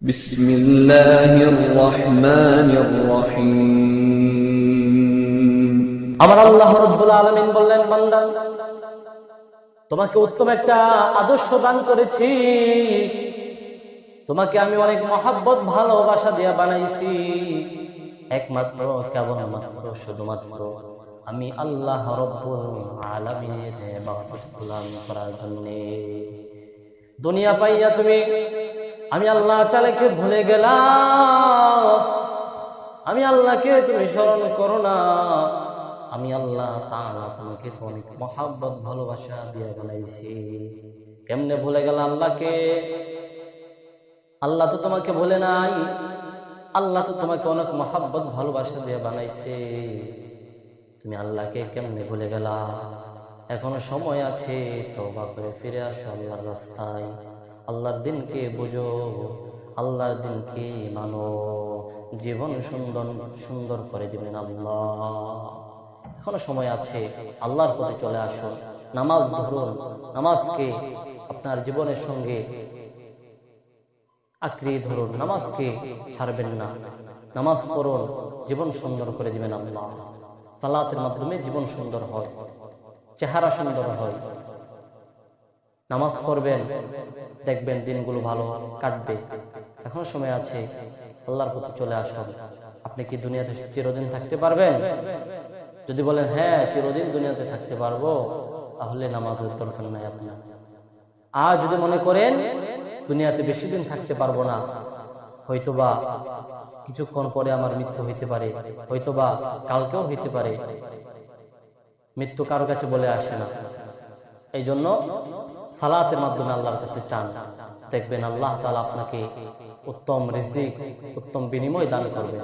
বিসমিল্লাহির রহমানির রহিম। আমার আল্লাহ রাব্বুল আলামিন বললেন, বান্দা, তোমাকে উত্তম একটা আদর্শ দান করেছি। তোমাকে আমি অনেক মহাব্বত ভালোবাসা দিয়ে বানাইছি। একমাত্র কেবলমাত্র শুধুমাত্র আমি আল্লাহ রাব্বুল আলামিনের ইবাদত পালন করার জন্য। দুনিয়া পাইয়া তুমি আমি আল্লাহ তাআলাকে ভুলে গেলা। আমি আল্লাহকে তুমি স্মরণ করো না। আমি আল্লাহ তাআলা তোমাকে তো অনেক মহাব্বত ভালোবাসা দিয়ে বানাইছি। কেমনে ভুলে গেল আল্লাহকে? আল্লাহ তো তোমাকে ভুলে নাই। আল্লাহ তো তোমাকে অনেক মহাব্বত ভালোবাসা দিয়ে বানাইছে। তুমি আল্লাহকে কেমনে ভুলে গেলা? এখনো সময় আছে, তওবা করে ফিরে আসো আল্লাহর রাস্তায়। আল্লাহর দিনকে বুঝো, আল্লাহর দিনকে মানো। জীবন সুন্দর সুন্দর করে দিবেন আল্লাহ। এখনো সময় আছে, আল্লাহর পথে চলে আসুন। নামাজ ধরুন, নামাজকে আপনার জীবনের সঙ্গে আঁকড়িয়ে ধরুন। নামাজকে ছাড়বেন না। নামাজ পড়ুন, জীবন সুন্দর করে দিবেন আল্লাহ। সালাতের মাধ্যমে জীবন সুন্দর হয়, চেহারা সুন্দর হয়। নামাজ পড়বেন, দেখবেন দিনগুলো ভালো কাটবে। এখনো সময় আছে, আল্লাহর পথে চলে আসুন। আপনি কি দুনিয়াতে চিরদিন থাকতে পারবেন? যদি বলেন হ্যাঁ, চিরদিন দুনিয়াতে থাকতে পারবো, তাহলে নামাজের দরকার নাই আপনার। আর যদি মনে করেন দুনিয়াতে বেশি দিন থাকতে পারবো না, হয়তোবা কিছুক্ষণ পরে আমার মৃত্যু হইতে পারে, হয়তোবা কালকেও হইতে পারে, মৃত্যু কারো কাছে বলে আসে না। এই জন্য সালাতের মাধ্যমে আল্লাহর কাছে চান, দেখবেন আল্লাহ তাআলা আপনাকে উত্তম রিজিক, উত্তম বিনিময় দান করবেন।